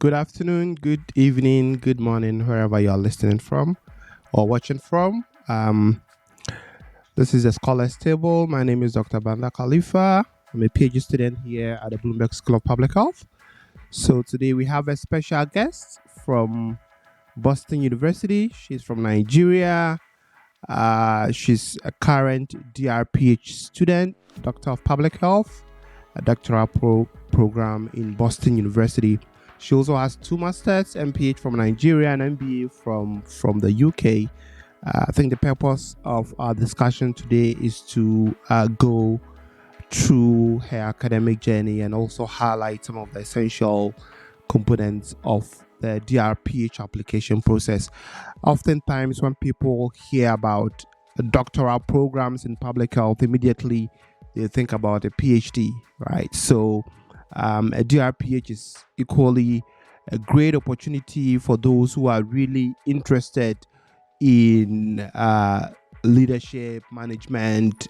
Good afternoon, good evening, good morning, wherever you are listening from or watching from. This is the Scholars Table. My name is Dr. Banda Khalifa. I'm a PhD student here at the Bloomberg School of Public Health. So today we have a special guest from Boston University. She's from Nigeria. She's a current DrPH student, Doctor of Public Health, a doctoral program in Boston University. She also has two masters, MPH from Nigeria and MBA from the UK. I think the purpose of our discussion today is to go through her academic journey and also highlight some of the essential components of the DrPH application process. Oftentimes, when people hear about doctoral programs in public health, immediately they think about a PhD, right? So, a DrPH is equally a great opportunity for those who are really interested in leadership, management,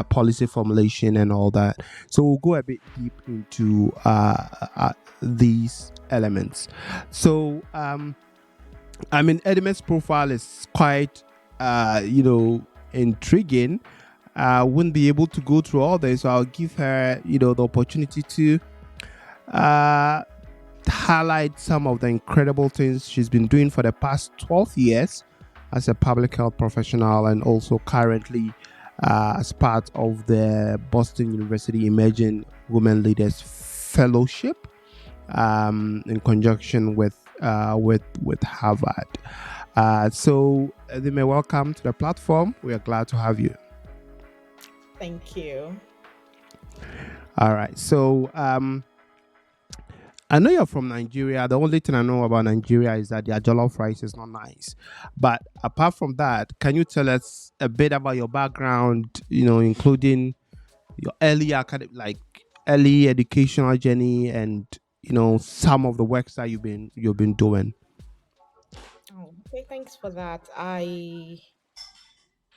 policy formulation, and all that. So we'll go a bit deep into these elements. So, Edimet's profile is quite, intriguing. I wouldn't be able to go through all this, so I'll give her, the opportunity to highlight some of the incredible things she's been doing for the past 12 years as a public health professional and also currently as part of the Boston University Emerging Women Leaders Fellowship in conjunction with Harvard. So they may welcome to the platform. We are glad to have you. Thank you. All right. So I know you're from Nigeria. The only thing I know about Nigeria is that their jollof rice is not nice. But apart from that, can you tell us a bit about your background, including your early educational journey and some of the works that you've been doing? Oh, okay, thanks for that. I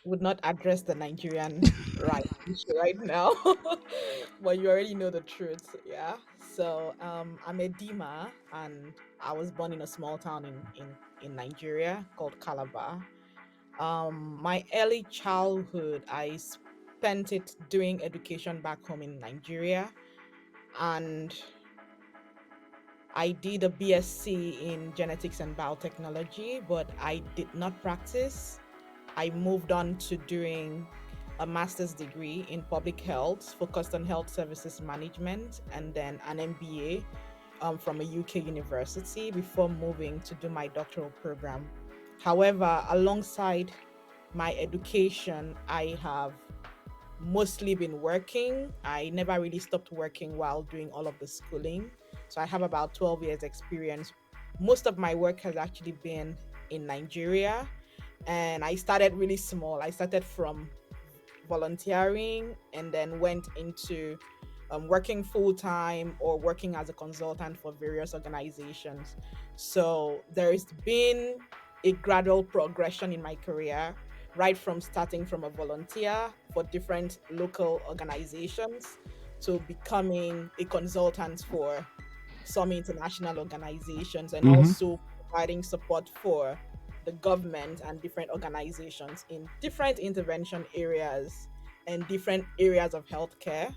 would not address the Nigerian right issue right now, but you already know the truth. Yeah. So I'm a Dima, and I was born in a small town in Nigeria called Calabar. My early childhood, I spent it doing education back home in Nigeria, and I did a BSc in genetics and biotechnology, but I did not practice. I moved on to doing a master's degree in public health, focused on health services management, and then an MBA from a UK university before moving to do my doctoral program. However, alongside my education, I have mostly been working. I never really stopped working while doing all of the schooling. So I have about 12 years experience. Most of my work has actually been in Nigeria, and I started really small. I started from volunteering and then went into working full time or working as a consultant for various organizations. So there's been a gradual progression in my career, right from starting from a volunteer for different local organizations to becoming a consultant for some international organizations and Mm-hmm. also providing support for the government and different organizations in different intervention areas and different areas of healthcare.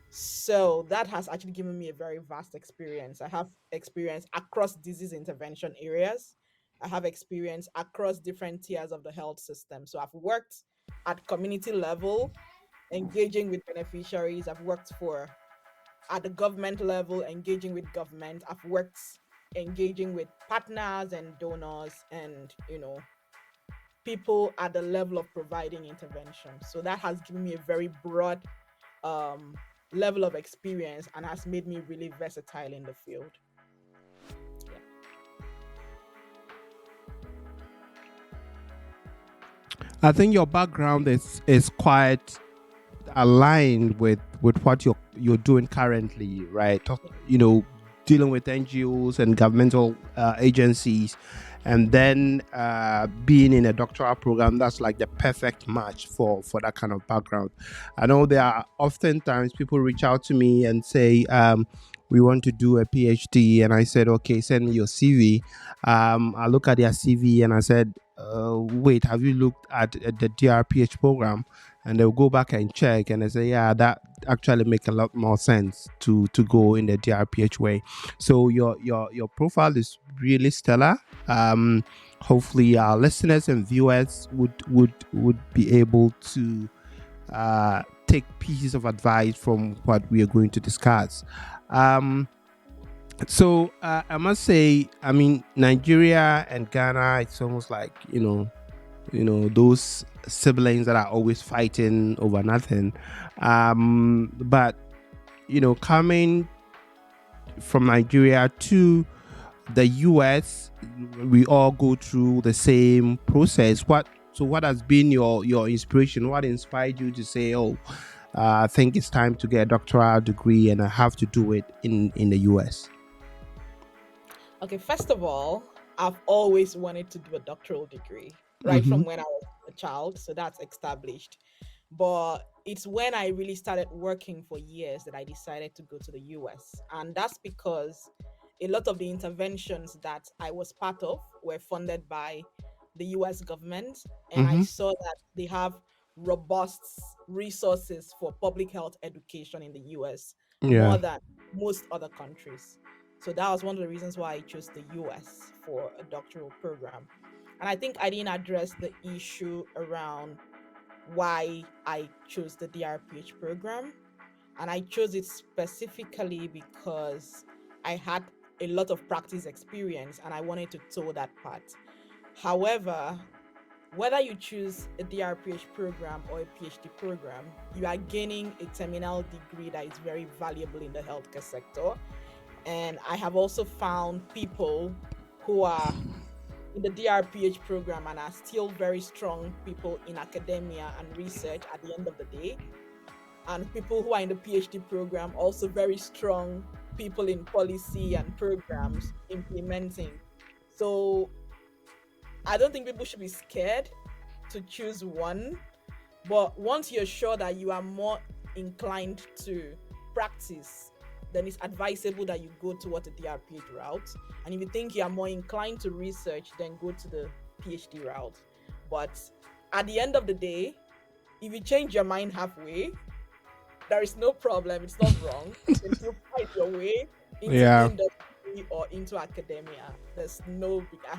So that has actually given me a very vast experience. I have experience across disease intervention areas. I have experience across different tiers of the health system. So I've worked at community level, engaging with beneficiaries. I've worked for at the government level, engaging with government. I've worked engaging with partners and donors and, people at the level of providing intervention. So that has given me a very broad um, level of experience and has made me really versatile in the field. Yeah. I think your background is quite aligned with what you're doing currently, right? Dealing with NGOs and governmental agencies, and then being in a doctoral program. That's like the perfect match for that kind of background. I know there are oftentimes people reach out to me and say, we want to do a PhD, and I said, okay, send me your CV. I look at their CV and I said, wait, have you looked at the DrPH program? And they'll go back and check, and they say, yeah, that actually make a lot more sense to go in the DrPH way. So your profile is really stellar. Hopefully our listeners and viewers would be able to take pieces of advice from what we are going to discuss. Um, I must say, I mean, Nigeria and Ghana, it's almost like those siblings that are always fighting over nothing. But coming from Nigeria to the US, we all go through the same process. What has been your inspiration? What inspired you to say, oh, I think it's time to get a doctoral degree and I have to do it in the US? Okay, first of all, I've always wanted to do a doctoral degree right Mm-hmm. from when I was a child, so that's established. But it's when I really started working for years that I decided to go to the US. And that's because a lot of the interventions that I was part of were funded by the US government. And I Mm-hmm. saw that they have robust resources for public health education in the US Yeah. more than most other countries. So that was one of the reasons why I chose the US for a doctoral program. And I think I didn't address the issue around why I chose the DRPH program. And I chose it specifically because I had a lot of practice experience and I wanted to toe that part. However, whether you choose a DRPH program or a PhD program, you are gaining a terminal degree that is very valuable in the healthcare sector. And I have also found people who are in the DRPH program and are still very strong people in academia and research at the end of the day. And people who are in the PhD program, also very strong people in policy and programs implementing. So I don't think people should be scared to choose one. But once you're sure that you are more inclined to practice, then it's advisable that you go towards the DRPH route. And if you think you are more inclined to research, then go to the PhD route. But at the end of the day, if you change your mind halfway, there is no problem. It's not wrong. You can still find your way into Yeah. industry or into academia. There's no I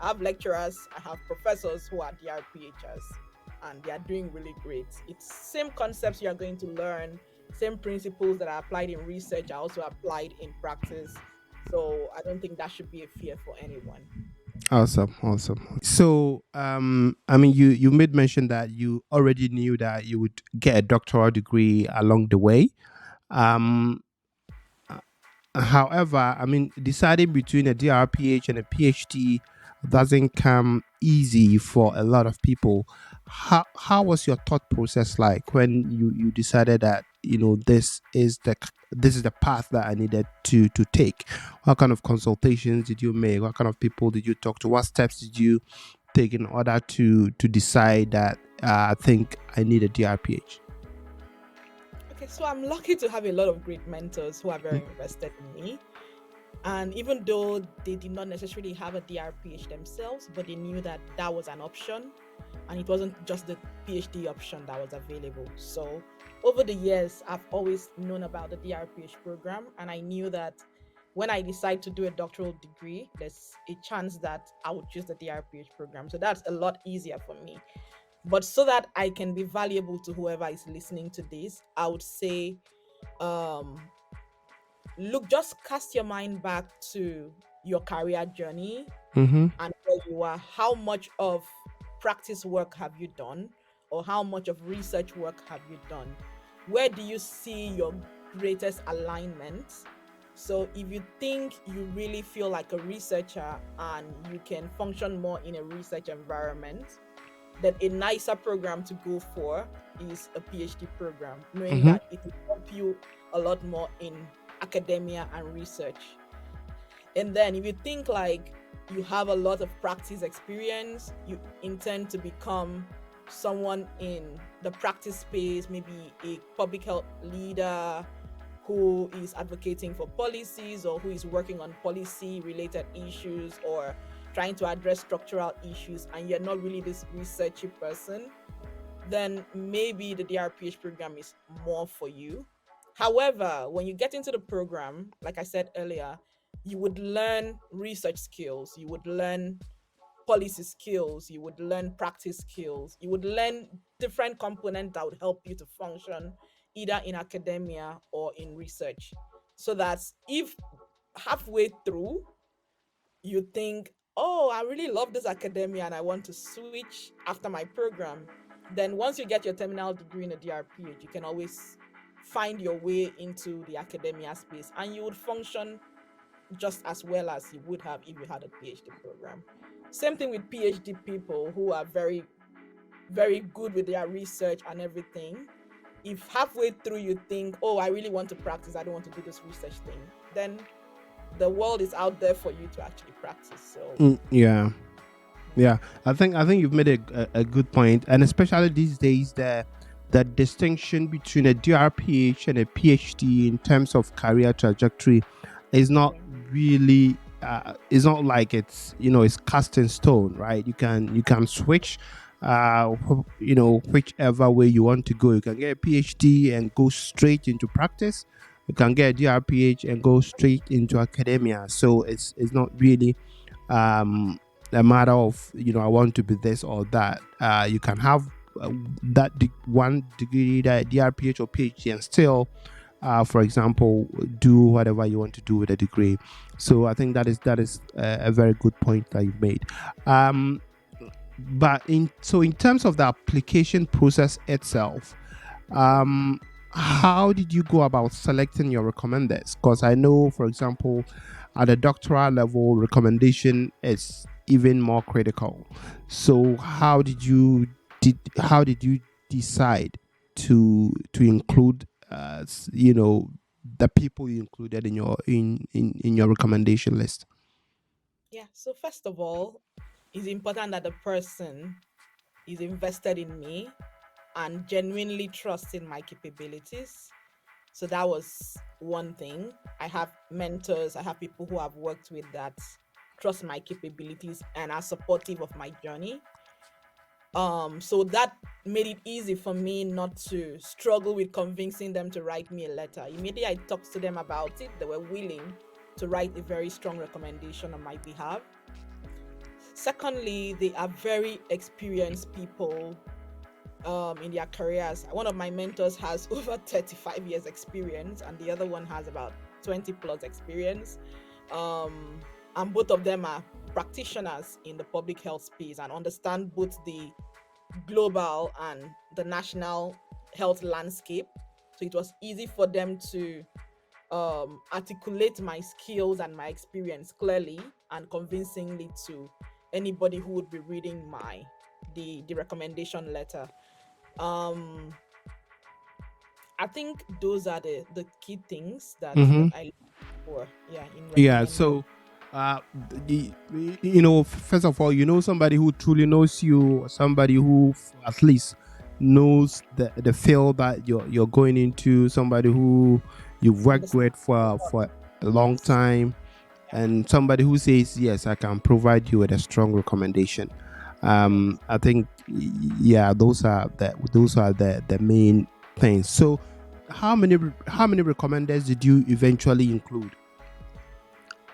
have lecturers, I have professors who are DRPHs and they are doing really great. It's same concepts you are going to learn, same principles that are applied in research are also applied in practice. So I don't think that should be a fear for anyone. Awesome, awesome. So, I mean, you made mention that you already knew that you would get a doctoral degree along the way. Um, However, I mean, deciding between a DRPH and a PhD doesn't come easy for a lot of people. How was your thought process like when you decided that this is the path that I needed to take? What kind of consultations did you make? What kind of people did you talk to? What steps did you take in order to decide that I think I need a DRPH? Okay, so I'm lucky to have a lot of great mentors who are very invested in me. And even though they did not necessarily have a DRPH themselves, but they knew that that was an option and it wasn't just the PhD option that was available. So over the years, I've always known about the DRPH program and I knew that when I decide to do a doctoral degree, there's a chance that I would choose the DRPH program. So that's a lot easier for me. But so that I can be valuable to whoever is listening to this, I would say um look, just cast your mind back to your career journey Mm-hmm. and where you are. How much of practice work have you done, or how much of research work have you done? Where do you see your greatest alignment? So, if you think you really feel like a researcher and you can function more in a research environment, then a nicer program to go for is a PhD program, knowing Mm-hmm. that it will help you a lot more in academia and research. And then if you think like you have a lot of practice experience, you intend to become someone in the practice space, maybe a public health leader who is advocating for policies or who is working on policy related issues or trying to address structural issues, and you're not really this researchy person, then maybe the DRPH program is more for you. However, when you get into the program, like I said earlier, you would learn research skills, you would learn policy skills, you would learn practice skills, you would learn different components that would help you to function either in academia or in research. So that if halfway through you think, oh, I really love this academia and I want to switch after my program, then once you get your terminal degree in a DRPH, you can always find your way into the academia space and you would function just as well as you would have if you had a PhD program. Same thing with PhD people who are very, very good with their research and everything. If halfway through you think, oh, I really want to practice, I don't want to do this research thing, then the world is out there for you to actually practice. So, Yeah. mhm, Yeah, I think you've made a good point, and especially these days, the distinction between a DRPH and a PhD in terms of career trajectory is not yeah, really. It's not like it's cast in stone, right? You can switch, whichever way you want to go. You can get a PhD and go straight into practice. You can get a DRPH and go straight into academia. So it's not really um a matter of I want to be this or that. You can have one degree, that DRPH or PhD, and still for example, do whatever you want to do with a degree. So I think that is a very good point that you've made. um but in terms of the application process itself, um how did you go about selecting your recommenders? Because I know, for example, at the doctoral level, recommendation is even more critical. So how did you decide to include the people you included in your recommendation list? yeah. So first of all, it's important that the person is invested in me and genuinely trusts in my capabilities. So that was one thing. I have mentors, I have people who I've worked with that trust my capabilities and are supportive of my journey. So that made it easy for me not to struggle with convincing them to write me a letter. Immediately I talked to them about it, they were willing to write a very strong recommendation on my behalf. Secondly, they are very experienced people in their careers. One of my mentors has over 35 years experience and the other one has about 20 plus experience. Um, and both of them are practitioners in the public health space and understand both the global and the national health landscape. So it was easy for them to articulate my skills and my experience clearly and convincingly to anybody who would be reading the recommendation letter. um I think those are the key things that Mm-hmm. I look for, yeah, in Yeah. recommenders. So, first of all, somebody who truly knows you, or somebody who at least knows the field that you're going into, somebody who you've worked Understand? with for a long Yes. time, Yeah. and somebody who says, yes, I can provide you with a strong recommendation. Yes. I think, yeah, those are the main things. So, how many recommenders did you eventually include?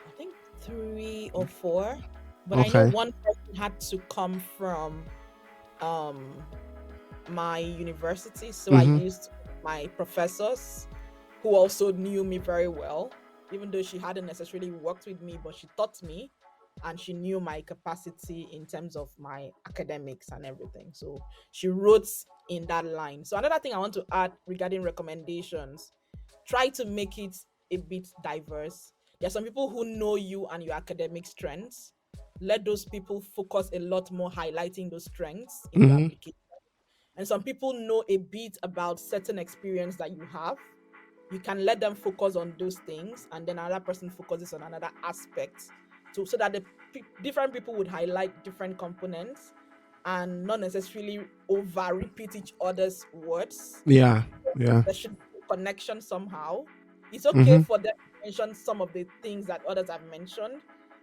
I think three or four, but I know Okay. one person had to come from um my university, so I Mm-hmm. used my professors who also knew me very well, even though she hadn't necessarily worked with me, but she taught me and she knew my capacity in terms of my academics and everything. So she wrote in that line. So another thing I want to add regarding recommendations, try to make it a bit diverse. There are some people who know you and your academic strengths. Let those people focus a lot more highlighting those strengths in your Mm-hmm. application. And some people know a bit about certain experience that you have. You can let them focus on those things and then another person focuses on another aspect, so that the different people would highlight different components and not necessarily over repeat each other's words. Yeah. Yeah. There should be a connection somehow. It's okay Mm-hmm. for them to mention some of the things that others have mentioned,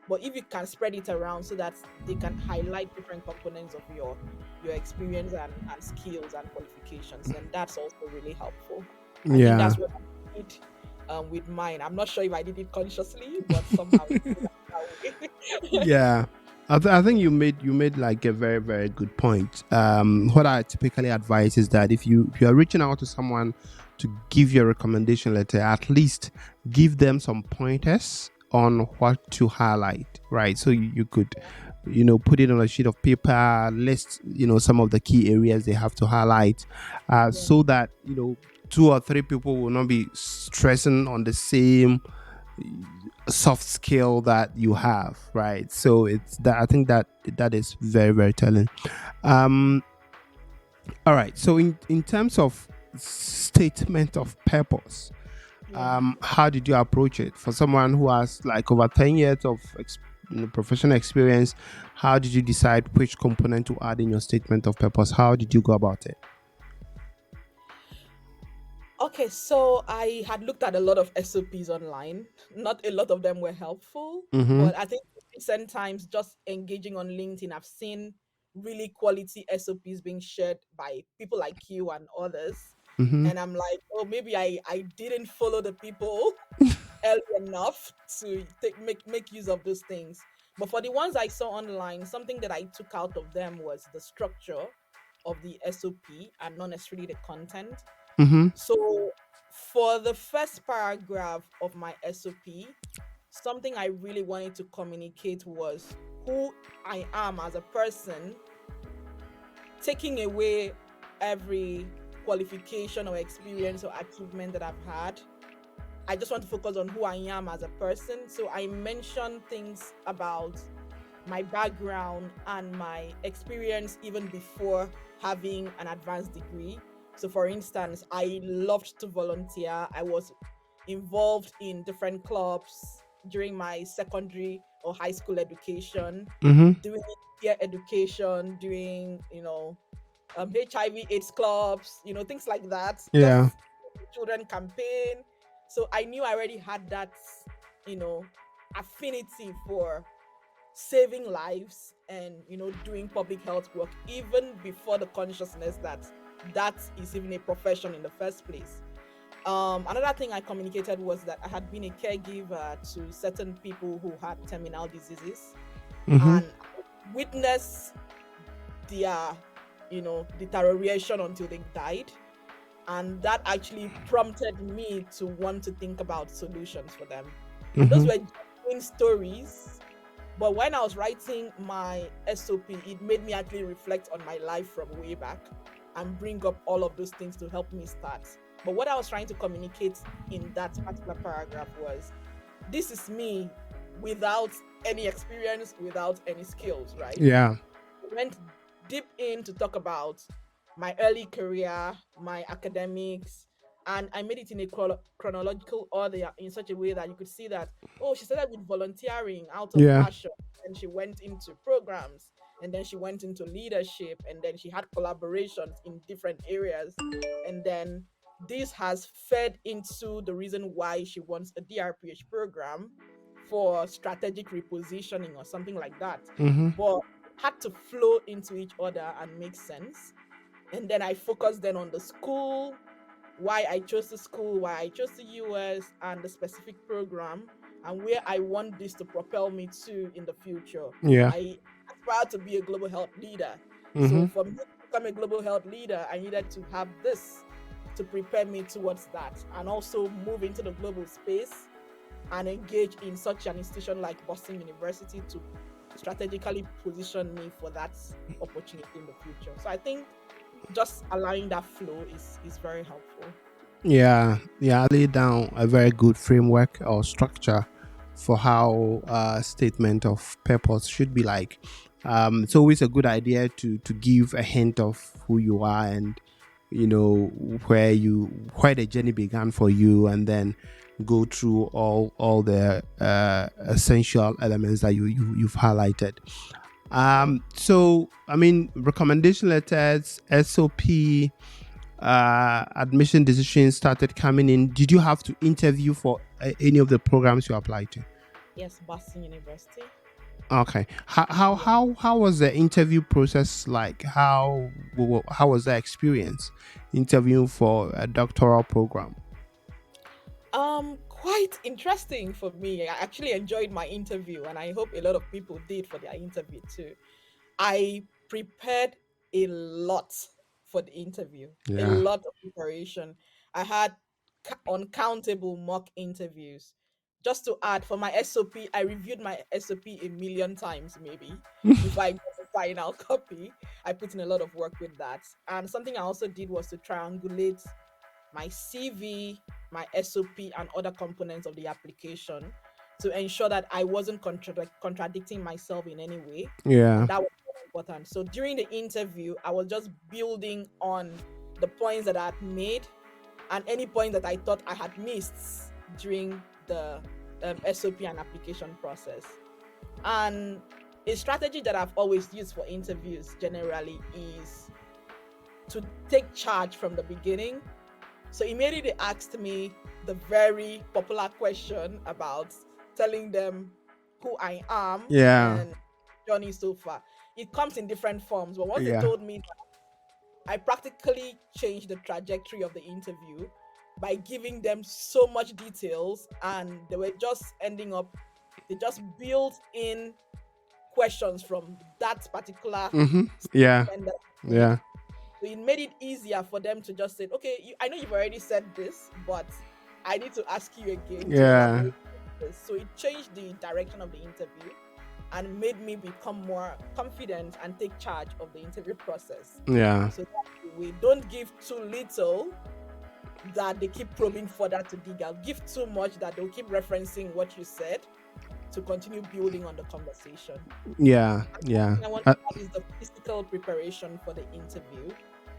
but if you can spread it around so that they can highlight different components of your experience and skills and qualifications, then that's also really helpful. I think Yeah. that's what I did with mine. I'm not sure if I did it consciously, but somehow it came out that way. Yeah. I think you made like a very very good point. What I typically advise is that if you are reaching out to someone to give you a recommendation letter, at least give them some pointers on what to highlight, right? So you could, put it on a sheet of paper, list, some of the key areas they have to highlight, Yeah, so that two or three people will not be stressing on the same soft skill that you have, right? So it's that I think that is very very telling. um all right, so in terms of statement of purpose, yeah. how did you approach it for someone who has like over 10 years of professional experience? How did you decide which component to add in your statement of purpose? How did you go about it? Okay, so I had looked at a lot of SOPs online. Not a lot of them were helpful, Mm-hmm. but I think in recent times, just engaging on LinkedIn, I've seen really quality SOPs being shared by people like you and others. Mm-hmm. And I'm like, oh, maybe I didn't follow the people early enough to make use of those things. But for the ones I saw online, something that I took out of them was the structure of the SOP and not necessarily the content. Mm-hmm. So, for the first paragraph of my SOP, something I really wanted to communicate was who I am as a person, taking away every qualification or experience or achievement that I've had. I just want to focus on who I am as a person. So, I mentioned things about my background and my experience even before having an advanced degree. So, for instance, I loved to volunteer. I was involved in different clubs during my secondary or high school education, Mm-hmm. doing peer education, doing, HIV/AIDS clubs, things like that. Yeah. Just children campaign. So I knew I already had that, you know, affinity for saving lives and doing public health work even before the consciousness that that is even a profession in the first place. Another thing I communicated was that I had been a caregiver to certain people who had terminal diseases Mm-hmm. and witnessed their deterioration until they died, and that actually prompted me to want to think about solutions for them. And those Mm-hmm. were genuine stories. But when I was writing my SOP, it made me actually reflect on my life from way back and bring up all of those things to help me start. But what I was trying to communicate in that particular paragraph was this is me without any experience, without any skills, right? Yeah. Went deep in to talk about my early career, my academics, and I made it in a chronological order in such a way that you could see that, oh, she started with volunteering out of Yeah. passion, and she went into programs, and then she went into leadership, and then she had collaborations in different areas. And then this has fed into the reason why she wants a DrPH program for strategic repositioning or something like that. Mm-hmm. But had to flow into each other and make sense. And then I focused then on the school, why I chose the school, why I chose the US, and the specific program, and where I want this to propel me to in the future. Yeah. I aspire to be a global health leader. So Mm-hmm. for me to become a global health leader, I needed to have this to prepare me towards that and also move into the global space and engage in such an institution like Boston University to strategically position me for that opportunity in the future. So I think just allowing that flow is very helpful. Yeah, yeah, I laid down a very good framework or structure for how a statement of purpose should be like. It's always a good idea to give a hint of who you are and where the journey began for you, and then go through all the essential elements that you've highlighted. Yeah. So I mean, recommendation letters, SOP, admission decisions started coming in, did you have to interview for any of the programs you applied to? Yes, Boston University. Okay. How was the interview process like? How was the experience interviewing for a doctoral program? Quite interesting for me. I actually enjoyed my interview, and I hope a lot of people did for their interview too. I prepared a lot for the interview, a Yeah. lot of preparation. I had uncountable mock interviews. Just to add, for my SOP, I reviewed my SOP a million times, maybe, before I got the final copy. I put in a lot of work with that. And something I also did was to triangulate my CV, my SOP, and other components of the application to ensure that I wasn't contradicting myself in any way. Yeah. And that was very important. So during the interview, I was just building on the points that I had made and any point that I thought I had missed during the SOP and application process. And a strategy that I've always used for interviews generally is to take charge from the beginning. So immediately they asked me the very popular question about telling them who I am Yeah. and journey so far. It comes in different forms, but once they Yeah. told me, I practically changed the trajectory of the interview by giving them so much details, and they were just ending up, they just built in questions from that particular Mm-hmm. Yeah. statement that I made. Yeah. So it made it easier for them to just say, okay, I know you've already said this, but I need to ask you again to Yeah. elaborate on this. So it changed the direction of the interview and made me become more confident and take charge of the interview process. Yeah. So that we don't give too little that they keep probing further to dig out. Give too much that they'll keep referencing what you said to continue building on the conversation. Yeah. Another Yeah. thing I want to add is the physical preparation for the interview.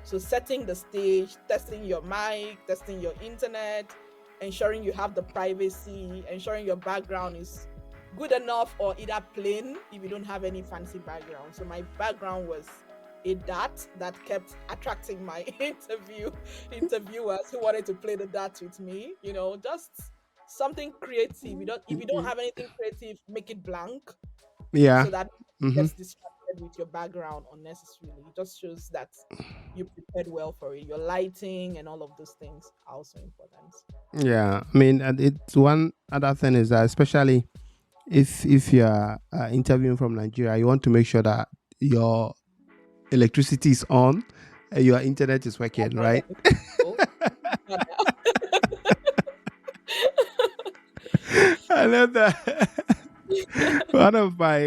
So setting the stage, testing your mic, testing your internet, ensuring you have the privacy, ensuring your background is good enough or either plain if you don't have any fancy background. So my background was a dart that kept attracting my interviewers who wanted to play the dart with me. Just something creative. You don't If you don't have anything creative, make it blank Yeah. so that Mm-hmm. gets distracted with your background unnecessarily. It just shows that you prepared well for it. Your lighting and all of those things are also important. Yeah. I mean, and it's one other thing is that especially if you're interviewing from Nigeria, you want to make sure that your electricity is on and your internet is working, right? So, I love that. One of my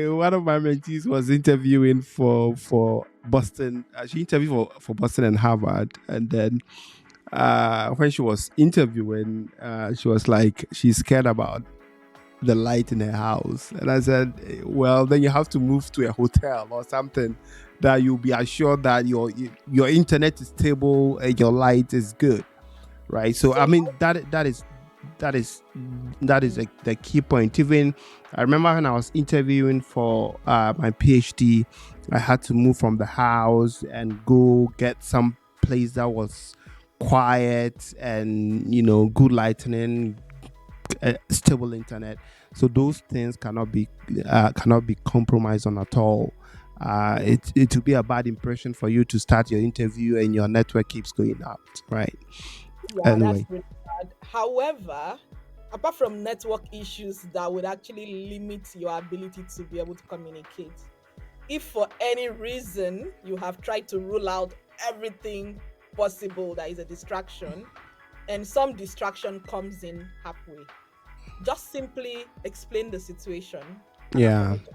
mentees was interviewing for Boston. She interviewed for Boston and Harvard, and then when she was interviewing, she was like she's scared about the light in her house, and I said, well, then you have to move to a hotel or something that you'll be assured that your internet is stable and your light is good, right? So I so mean that is the key point. Even I remember when I was interviewing for my PhD, I had to move from the house and go get some place that was quiet and good lighting, stable internet. So those things cannot be compromised on at all. It will be a bad impression for you to start your interview and your network keeps going out, right? yeah, that's Anyway. really bad. However, apart from network issues that would actually limit your ability to be able to communicate, if for any reason you have tried to rule out everything possible that is a distraction and some distraction comes in halfway, just simply explain the situation and Yeah. apologize.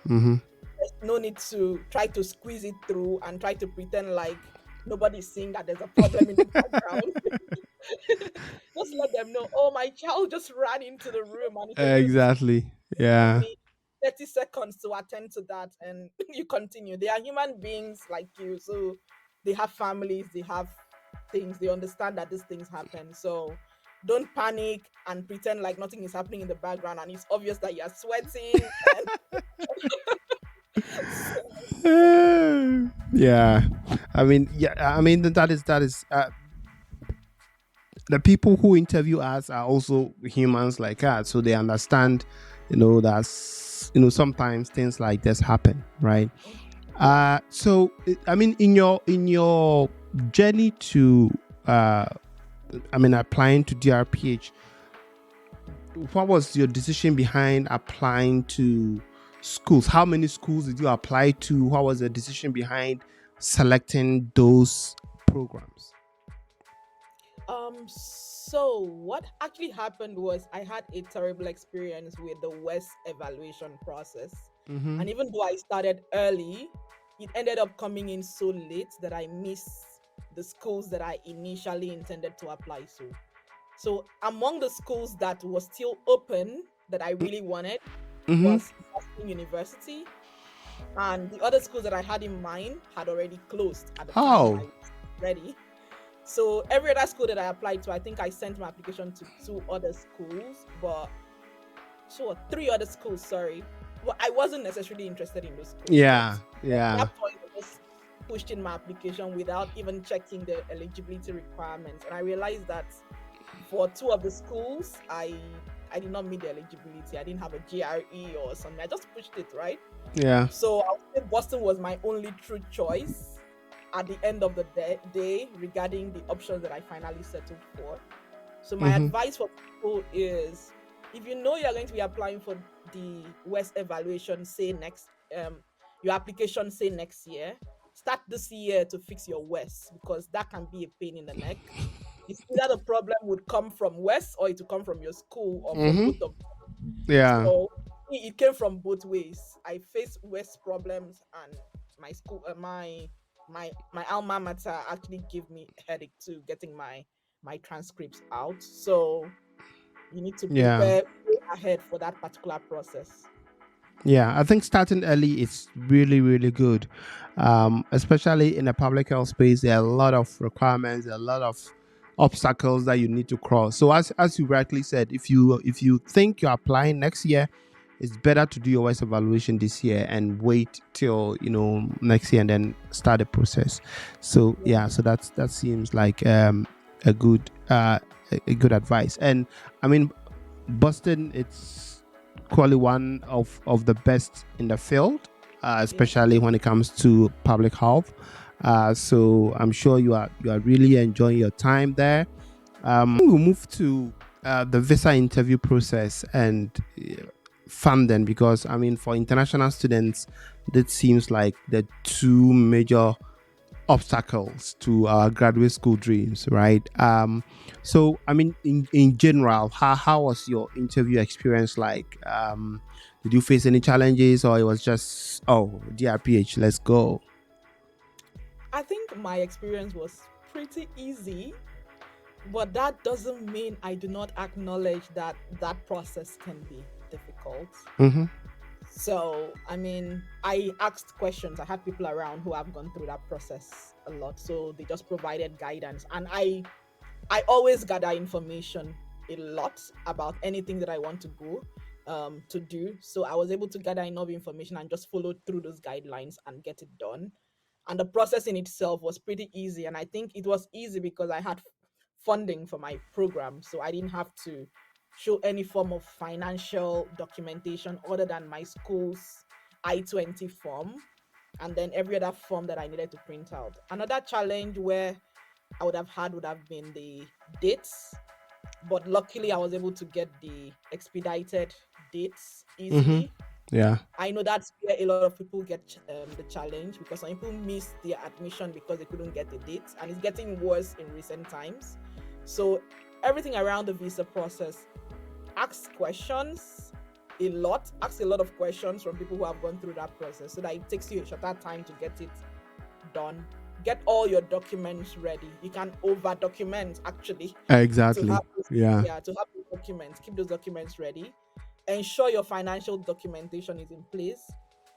Mm-hmm. There's no need to try to squeeze it through and try to pretend like nobody's seeing that there's a problem in the background. Just let them know, oh, my child just ran into the room and introduced his. Exactly. Give Yeah. me 30 seconds to attend to that, and you continue. They are human beings like you, so they have families, they have things, they understand that these things happen. So don't panic and pretend like nothing is happening in the background and it's obvious that you're sweating and Yeah. I mean, that is the people who interview us are also humans like us, so they understand, that's sometimes things like this happen, right? Yeah. So I mean, in your journey to applying to DrPH, what was your decision behind applying to schools? How many schools did you apply to? What was the decision behind selecting those programs? So what actually happened was I had a terrible experience with the West evaluation process. Mm-hmm. And even though I started early, it ended up coming in so late that I missed the schools that I initially intended to apply to. So among the schools that was still open that I really wanted Mm-hmm. was Boston University, and the other schools that I had in mind had already closed at the time I Oh, was ready. So every other school that I applied to, I think I sent my application to two other schools, but three other schools, sorry. But I wasn't necessarily interested in those schools. But yeah, at yeah, that point, I just pushed in my application without even checking the eligibility requirements. And I realized that for two of the schools, I did not meet the eligibility. I didn't have a GRE or something. I just pushed it, right? yeah. So I would say Boston was my only true choice at the end of the day regarding the options that I finally settled for. So my Mm-hmm. advice for people is, if you know you're going to be applying for the West evaluation, say next your application say next year, start this year to fix your West, because that can be a pain in the neck. It's either the problem would come from West or it will come from your school or from Mm-hmm. both of. Yeah, So it came from both ways. I faced West problems, and my school, my alma mater actually gave me headache too, getting my transcripts out. So you need to yeah. prepare way ahead for that particular process. Yeah, I think starting early is really, really good. Especially in the public health space, there are a lot of requirements, a lot of obstacles that you need to cross. So as you rightly said, if you think you're applying next year, it's better to do your WISE evaluation this year and wait till next year and then start the process. So Yeah. yeah, so that seems like a good a good advice. And I mean, Boston, it's probably one of the best in the field, Yeah. especially when it comes to public health. So I'm sure you are really enjoying your time there. We'll move to the visa interview process and funding, because I mean, for international students, that seems like the two major obstacles to our graduate school dreams, right? So I mean, in general, how was your interview experience like? Did you face any challenges, or it was just, oh, DRPH, let's go? I think my experience was pretty easy, but that doesn't mean I do not acknowledge that that process can be difficult. Mm-hmm. So, I mean, I asked questions. I had people around who have gone through that process a lot. So they just provided guidance. And I always gather information a lot about anything that I want to go to do. So I was able to gather enough information and just follow through those guidelines and get it done. And the process in itself was pretty easy. And I think it was easy because I had funding for my program. So I didn't have to show any form of financial documentation other than my school's I-20 form, and then every other form that I needed to print out. Another challenge where I would have had would have been the dates, but luckily I was able to get the expedited dates Mm-hmm. easily. Yeah. I know that's where a lot of people get the challenge, because some people miss their admission because they couldn't get the dates, and it's getting worse in recent times. So everything around the visa process, ask questions a lot, ask a lot of questions from people who have gone through that process, so that it takes you a shorter time to get it done. Get all your documents ready. You can over document actually to have Exactly. those, Yeah. yeah, to have the documents. Keep those documents ready. Ensure your financial documentation is in place.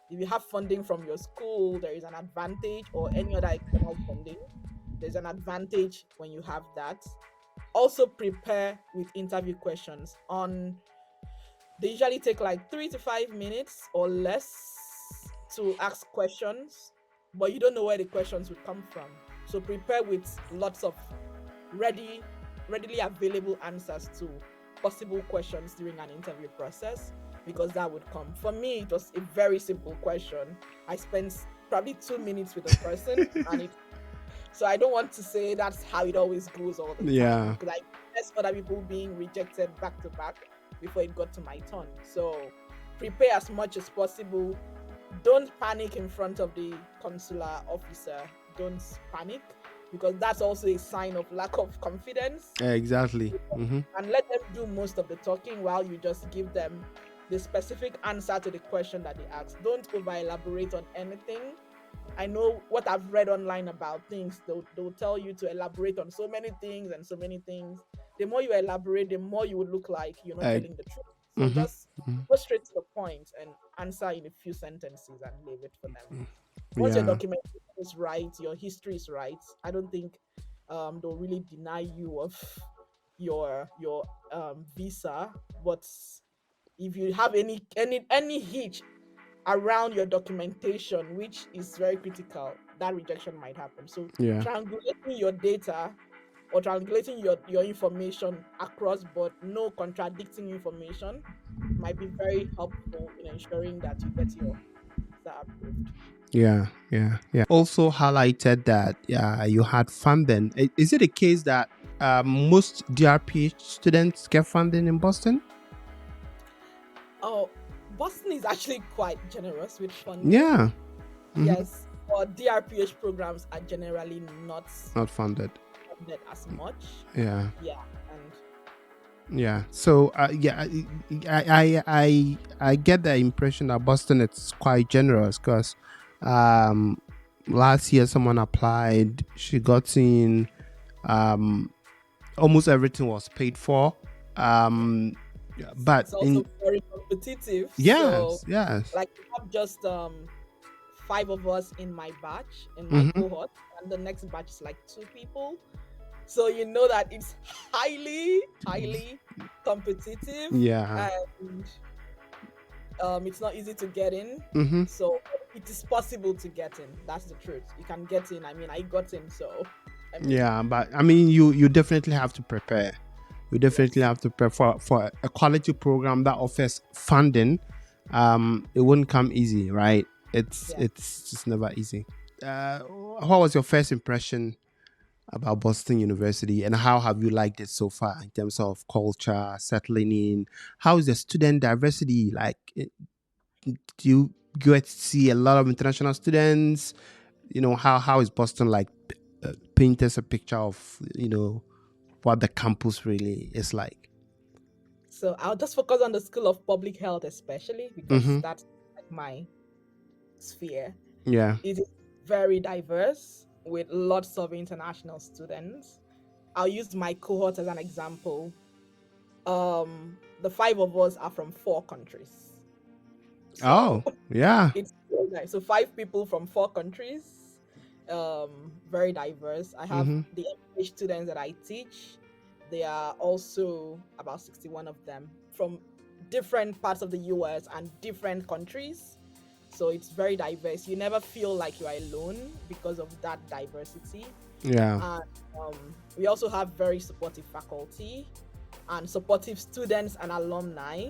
If you have funding from your school, there is an advantage, or any other external funding, there's an advantage when you have that. Also prepare with interview questions on, they usually take like 3 to 5 minutes or less to ask questions, but you don't know where the questions would come from. So prepare with lots of ready readily available answers to possible questions during an interview process, because that would come. For me, it was a very simple question. I spent probably 2 minutes with a person, and it so I don't want to say that's how it always goes all the time, Yeah. because I witnessed other people being rejected back to back before it got to my turn. So prepare as much as possible. Don't panic in front of the consular officer. Don't panic, because that's also a sign of lack of confidence. Exactly. And let them do most of the talking while you just give them the specific answer to the question that they ask. Don't over elaborate on anything. I know what I've read online about things, they'll tell you to elaborate on so many things and so many things. The more you elaborate, the more you would look like you're not Uh, telling the truth. So mm-hmm. just go straight to the point and answer in a few sentences and leave it for them. Once your Yeah. documentation is right, your history is right, I don't think they'll really deny you of your visa. But if you have any hitch around your documentation, which is very critical, that rejection might happen. So Yeah. triangulating your data or triangulating your information across board, no contradicting information, might be very helpful in ensuring that you get your visa approved. Yeah. Yeah. Yeah. Also highlighted that you had funding. Is it a case that most DrPH students get funding in Boston? Oh, Boston is actually quite generous with funding. Yeah. Mm-hmm. Yes, but DRPH programs are generally not Not funded. funded as much. Yeah. Yeah, and Yeah. So yeah, I get the impression that Boston it's quite generous because um last year someone applied, she got in, um almost everything was paid for. Um but it's also in very competitive. So, yes, yes. like, you have just five of us in my batch, in my Mm-hmm. cohort, and the next batch is like two people. So you know that it's highly competitive, Yeah. and it's not easy to get in. Mm-hmm. So it is possible to get in. That's the truth. You can get in. I mean, I got in, so I mean, Yeah, but I mean you definitely have to prepare. You definitely yes, have to prepare for a quality program that offers funding. It wouldn't come easy, right? yeah. It's just never easy. Uh, what was your first impression about Boston University, and how have you liked it so far in terms of culture, settling in? How is the student diversity like? Do you get to see a lot of international students? How is Boston like? Paint us a picture of what the campus really is like. So I'll just focus on the School of Public Health, especially because Mm-hmm. that's like my sphere. Yeah. It is very diverse with lots of international students. I'll use my cohort as an example. The five of us are from 4 countries. So Oh, yeah. it's very nice. So 5 people from 4 countries, very diverse. I have Mm-hmm. the English students that I teach. They are also about 61 of them from different parts of the US and different countries. So it's very diverse. You never feel like you are alone because of that diversity. Yeah. And we also have very supportive faculty and supportive students and alumni.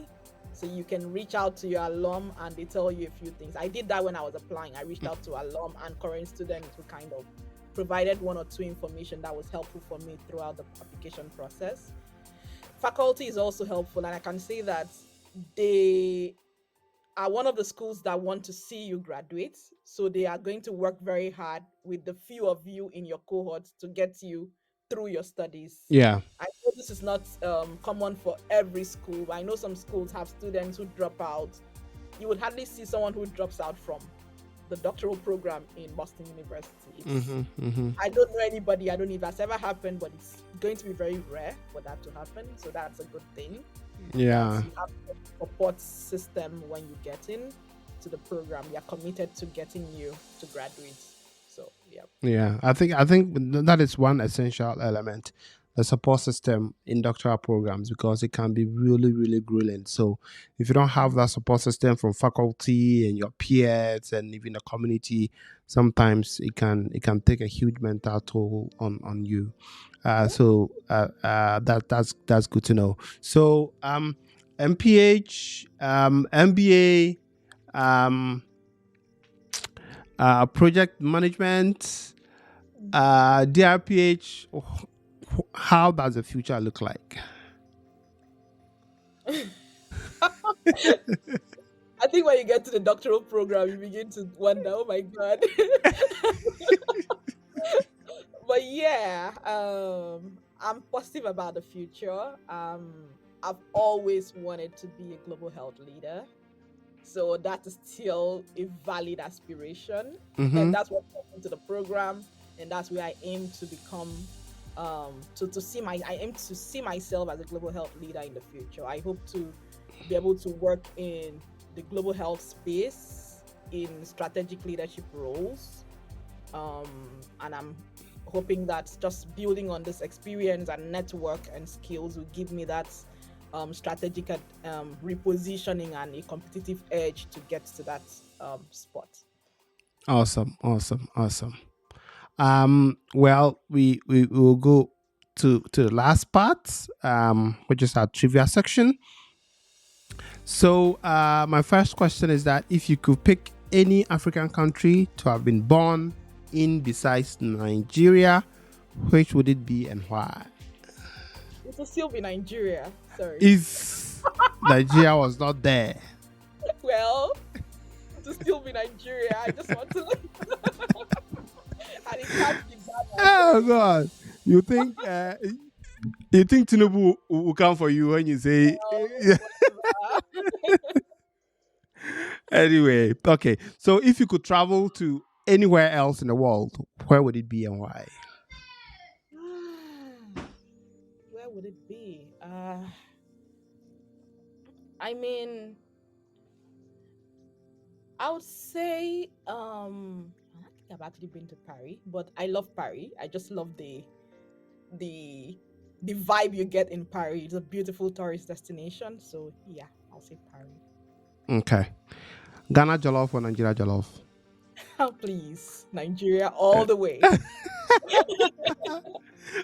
So you can reach out to your alum and they tell you a few things. I did that when I was applying. I reached out to alum and current students who kind of provided one or two information that was helpful for me throughout the application process. Faculty is also helpful, and I can say that they are one of the schools that want to see you graduate. So they are going to work very hard with the few of you in your cohort to get you through your studies. Yeah. I know this is not common for every school, but I know some schools have students who drop out. You would hardly see someone who drops out from the doctoral program in Boston University. Mm-hmm. Mm-hmm. I don't know anybody, I don't know if that's ever happened, but it's going to be very rare for that to happen. So that's a good thing, that Yeah. you have a support system when you get in to the program. You're committed to getting you to graduate. So yeah. Yeah. I think that is one essential element, the support system in doctoral programs, because it can be really, really grueling. So if you don't have that support system from faculty and your peers and even the community, sometimes it can take a huge mental toll on you. That's good to know. So MPH, MBA, project management, DrPH. How does the future look like? I think when you get to the doctoral program, you begin to wonder, oh my god. But yeah, I'm positive about the future. I've always wanted to be a global health leader. So that is still a valid aspiration. And Mm-hmm. that's what got into the program. And that's where I aim to become to see my I aim to see myself as a global health leader in the future. I hope to be able to work in the global health space in strategic leadership roles. And I'm hoping that just building on this experience and network and skills will give me that strategic repositioning and a competitive edge to get to that spot. Awesome, awesome, awesome. Well, we will go to the last part, which is our trivia section. So, my first question is that if you could pick any African country to have been born in besides Nigeria, which would it be and why? It will still be Nigeria. Sorry. If Nigeria was not there, Well, it will still be Nigeria. I just want to, and it can't be Ghana. oh Sorry. God, you think uh, you think Tinubu will come for you when you say Whatever. anyway? Okay, so if you could travel to anywhere else in the world, where would it be and why? Where would it be? I mean, I would say I don't think I've actually been to Paris, but I love Paris. I just love the the vibe you get in Paris. It's a beautiful tourist destination. So yeah, I'll say Paris. Okay, Ghana jollof or Nigeria jollof? Oh, please, Nigeria all the way.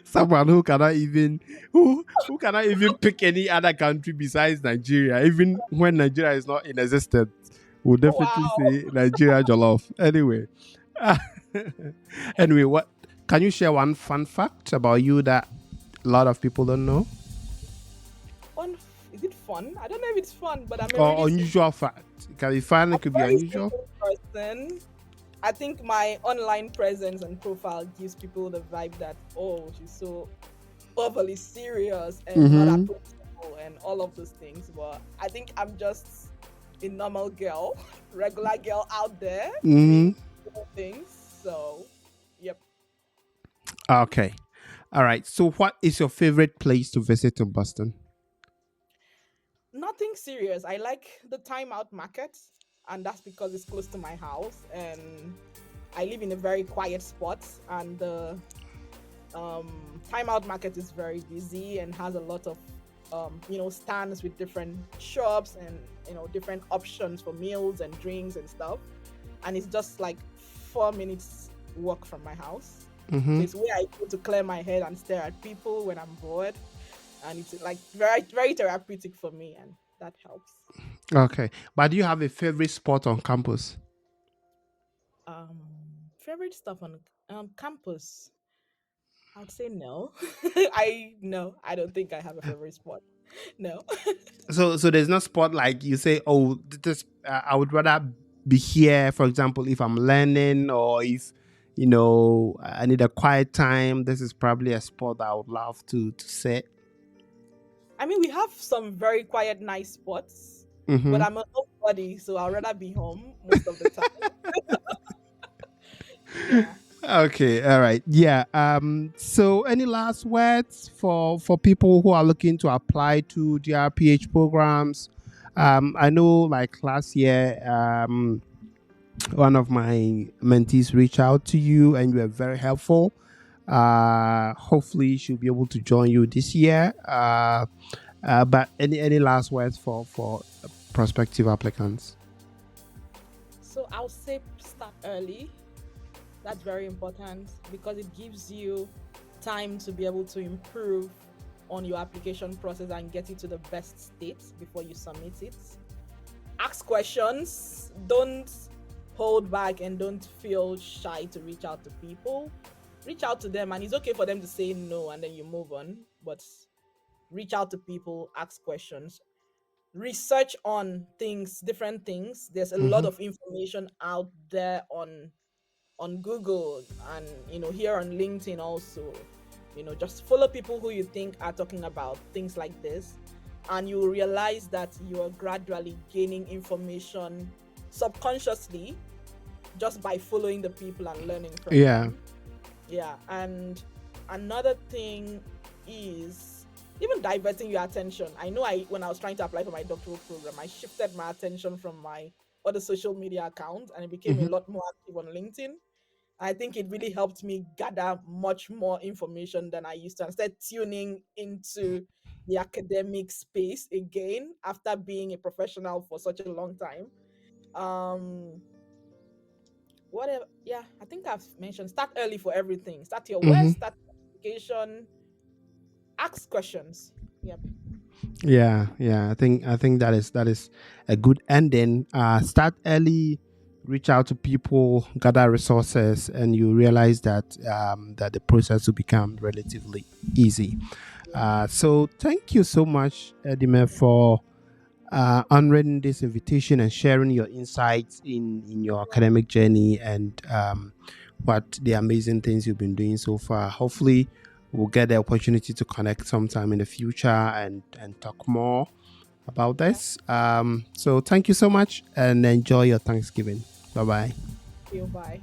Someone who cannot even who cannot even pick any other country besides Nigeria, even when Nigeria is not in existence, will definitely Wow. say Nigeria jollof. Anyway, anyway, what can you share one fun fact about you that a lot of people don't know, Fun? Is it fun? I don't know if it's fun, but I'm a or really unusual fact? It can be fun. It I'm could a be very unusual. simple person. I think my online presence and profile gives people the vibe that, oh, she's so overly serious and not Mm-hmm. approachable and all of those things. But I think I'm just a normal girl, regular girl out there Mm-hmm. doing things. So, yep. Okay. All right. So, what is your favorite place to visit in Boston? Nothing serious. I like the timeout market, and that's because it's close to my house and I live in a very quiet spot, and the timeout market is very busy and has a lot of stands with different shops and different options for meals and drinks and stuff, and it's just like 4 minutes walk from my house. So Mm-hmm. it's where I go to clear my head and stare at people when I'm bored, and it's like very very therapeutic for me, and that helps. Okay. But do you have a favorite spot on campus? Favorite stuff on campus, I would say no. I don't think I have a favorite spot. No. So there's no spot like you say, oh, this I would rather be here. For example, if I'm learning or if I need a quiet time, this is probably a spot I would love to sit. I mean, we have some very quiet, nice spots, but Mm-hmm. I'm a homebody, so I'd rather be home most of the time. Yeah. Okay, all right. Yeah. So any last words for people who are looking to apply to DRPH programs? I know like last year, one of my mentees reached out to you and you were very helpful. Hopefully she'll be able to join you this year. But any last words for prospective applicants? So I'll say start early. That's very important because it gives you time to be able to improve on your application process and get it to the best state before you submit it. Ask questions. Don't hold back and don't feel shy to reach out to people. Reach out to them, and it's okay for them to say no and then you move on. But reach out to people, ask questions, research on things, different things. There's a lot Mm-hmm. of information out there on Google and here on LinkedIn also. Just follow people who you think are talking about things like this, and you will realize that you are gradually gaining information subconsciously just by following the people and learning from Yeah. them. Yeah, and another thing is even diverting your attention. I know I when I was trying to apply for my doctoral program, I shifted my attention from my other social media accounts and it became a Mm-hmm. lot more active on LinkedIn. I think it really helped me gather much more information than I used to and start tuning into the academic space again after being a professional for such a long time. Um, whatever, yeah, I think I've mentioned start early for everything. Start your Mm-hmm. work, start your application, ask questions. Yep. Yeah, yeah. I think that is a good ending. Start early, reach out to people, gather resources, and you realize that the process will become relatively easy. Yeah. So thank you so much, Edime, for honoring this invitation and sharing your insights in your academic journey and what the amazing things you've been doing so far. Hopefully, we'll get the opportunity to connect sometime in the future and talk more about Yeah. this. So thank you so much and enjoy your Thanksgiving. Bye bye. You. Bye.